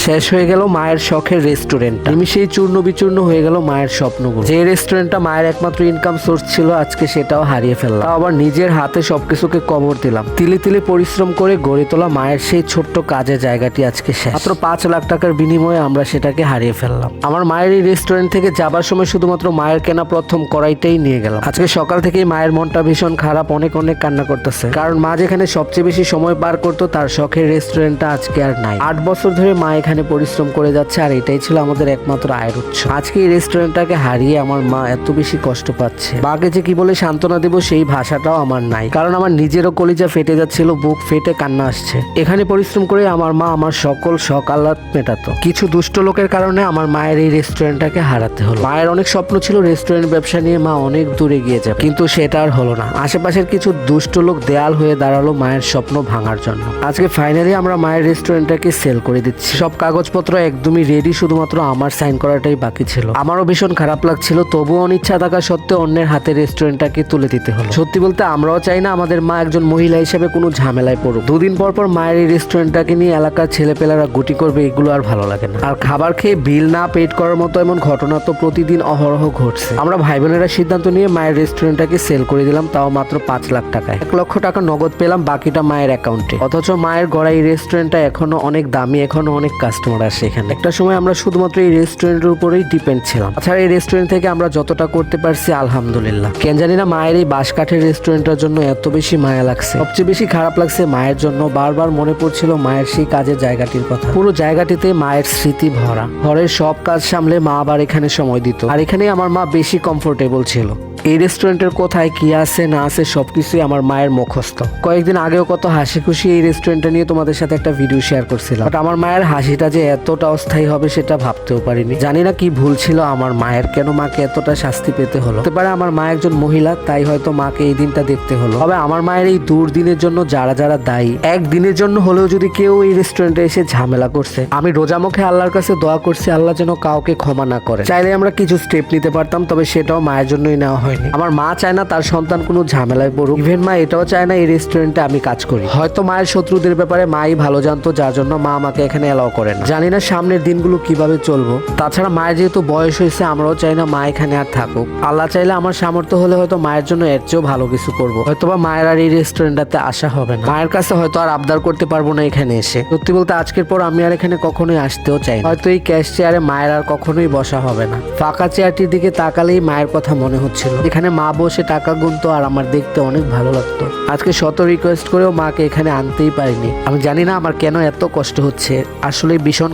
শেষ হয়ে গেল মায়ের শখের রেস্টুরেন্ট। নিমিষেই চূর্ণ বিচূর্ণ হয়ে গেল মায়ের স্বপ্নগুলো। যে রেস্টুরেন্টটা মায়ের একমাত্র ইনকাম সোর্স ছিল, আজকে সেটাও হারিয়ে ফেললাম। তাও আবার নিজের হাতে সবকিছুকে কবর দিলাম। তিলে তিলে পরিশ্রম করে গড়ে তোলা মায়ের সেই ছোট্ট কাজের জায়গাটি আজকে শেষ। মাত্র 5 লাখ টাকার বিনিময়ে আমরা সেটাকে হারিয়ে ফেললাম। আমার মায়ের এই রেস্টুরেন্ট থেকে যাবার সময় শুধুমাত্র মায়ের কেনা প্রথম কড়াইটাই নিয়ে গেলাম। আজকে সকাল থেকেই মায়ের মনটা ভীষণ খারাপ, অনেক অনেক কান্না করতেছে। কারণ মা যেখানে সবচেয়ে বেশি সময় পার করতো, তার শখের রেস্টুরেন্টটা আজকে আর নাই। 8 বছর ধরে মা এখানে পরিশ্রম করে যাচ্ছে, আর এটাই ছিল আমাদের একমাত্র আয়ের উৎস। আজকে এই রেস্টুরেন্টটাকে হারিয়ে আমার মা এত বেশি কষ্ট পাচ্ছে। মাকে যে কি বলে সান্ত্বনা দেব সেই ভাষাটাও আমার নাই। কারণ আমার নিজেরও কলিজা ফেটে যাচ্ছিল, বুক ফেটে কান্না আসছে। এখানে পরিশ্রম করে আমার মা আমার সকল শখ আহ্লাদ মেটাতো। কিছু দুষ্ট লোকের কারণে আমার মায়ের এই রেস্টুরেন্টটাকে হারাতে হলো। মায়ের অনেক স্বপ্ন ছিল রেস্টুরেন্ট ব্যবসা নিয়ে মা অনেক দূরে গিয়ে যাবে, কিন্তু সেটা আর হলো না। আশেপাশের কিছু দুষ্ট লোক দেয়াল হয়ে দাঁড়ালো মায়ের স্বপ্ন ভাঙার জন্য। আজকে ফাইনালি আমরা মায়ের রেস্টুরেন্টটাকে সেল করে দিচ্ছি। সব কাগজপত্র একদমই রেডি, শুধুমাত্র আমার সাইন করাটাই বাকি ছিল। আমারও ভীষণ খারাপ লাগছিল, তবুও অনিচ্ছা থাকা সত্ত্বেও অন্যের হাতে রেস্টুরেন্টটাকে তুলে দিতে হলো। সত্যি বলতে আমরাও চাই না আমাদের মা একজন মহিলা হিসেবে কোনো ঝামেলায় পড়ুক। দুদিন পর পর মায়ের এই রেস্টুরেন্টটাকে নিয়ে এলাকার ছেলেপেলেরা গুটি করবে, এগুলো আর ভালো লাগে না। আর খাবার খেয়ে বিল না পেড করার মতো এমন ঘটনা তো প্রতিদিন অহরহ ঘটছে। আমরা ভাই বোনেরা সিদ্ধান্ত নিয়ে মায়ের রেস্টুরেন্টটাকে সেল করে দিলাম, তাও মাত্র 5 লাখ টাকায়। 1 লক্ষ টাকা নগদ পেলাম, বাকিটা মায়ের অ্যাকাউন্টে। অথচ মায়ের গড়া এই রেস্টুরেন্টটা এখনো অনেক দামি, এখনো অনেক কাস্টমার আসে এখানে। একটা সময় আমরা শুধুমাত্র এই রেস্টুরেন্টের উপরেই ডিপেন্ড ছিলাম। তাছাড়া এই রেস্টুরেন্ট থেকে আমরা যতটা করতে পারছি আলহামদুলিল্লাহ। কেন জানি না মায়ের এই বাঁশকাঠের রেস্টুরেন্টের জন্য এত বেশি মায়া লাগছে। সবচেয়ে বেশি খারাপ লাগছে মায়ের জন্য। বারবার মনে পড়ছিল মায়ের সেই কাজের জায়গাটির কথা। পুরো জায়গাটিতে মায়ের স্মৃতি ভরা। ঘরের সব কাজ সামলে মা আবার এখানে সময় দিত, আর এখানেই আমার মা বেশি কমফোর্টেবল ছিল। এই রেস্টুরেন্টের কোথায় কি আছে না আছে সবকিছুই আমার মায়ের মুখস্থ। কয়েকদিন আগেও কত হাসি খুশি এই রেস্টুরেন্টটা নিয়ে তোমাদের সাথে একটা ভিডিও শেয়ার করছিলাম, বাট আমার মায়ের হাসিটা যে এতটা অস্থায়ী হবে সেটা ভাবতেও পারিনি। জানি না কি ভুল ছিল আমার মায়ের, কেন মাকে এতটা শাস্তি পেতে হলো। হতে পারে আমার মা একজন মহিলা, তাই হয়তো মাকে এই দিনটা দেখতে হলো। তবে আমার মায়ের এই দুর্দিনের জন্য যারা যারা দায়ী, একদিনের জন্য হলেও যদি কেউ এই রেস্টুরেন্টে এসে ঝামেলা করছে, আমি রোজা মুখে আল্লাহর কাছে দোয়া করছি আল্লাহ যেন কাউকে ক্ষমা না করে। চাইলে আমরা কিছু স্টেপ নিতে পারতাম, তবে সেটাও মায়ের জন্যই নেওয়া হয়নি। আমার মা চায় না তার সন্তান কোনো ঝামেলায় পড়ুক। ইভেন মা এটাও চায় না এই রেস্টুরেন্টে আমি কাজ করি। হয়তো মায়ের শত্রুদের ব্যাপারে মাই ভালো জানতো, যার জন্য মা আমাকে এখানে এলাও করে না। জানি না সামনের দিনগুলো কিভাবে চলবো। তাছাড়া মায়ের যেহেতু বয়স হয়েছে, আমরাও চাই না মা এখানে আর থাকুক। আল্লাহ চাইলে আমার সামর্থ্য হলে হয়তো মায়ের জন্য এর চেয়েও ভালো কিছু করবো। হয়তোবা মায়ের আর এই রেস্টুরেন্টটাতে আসা হবে না। মায়ের কাছে হয়তো আর আবদার করতে পারবো না এখানে এসে। সত্যি বলতে আজকের পর আমি আর এখানে কখনোই আসতেও চাই না। হয়তো এই ক্যাশ চেয়ারে মায়ের আর কখনোই বসা হবে না। ফাঁকা চেয়ারটির দিকে তাকালেই মায়ের কথা মনে হচ্ছিল। এখানে মা বসে টাকা গুনতো আর আমার দেখতে অনেক ভালো লাগতো। আজকে শত রিকোয়েস্ট করেও মাকে এখানে আনতেই পারিনি। আমি জানি না আমার কেন এত কষ্ট হচ্ছে, আসলে ভীষণ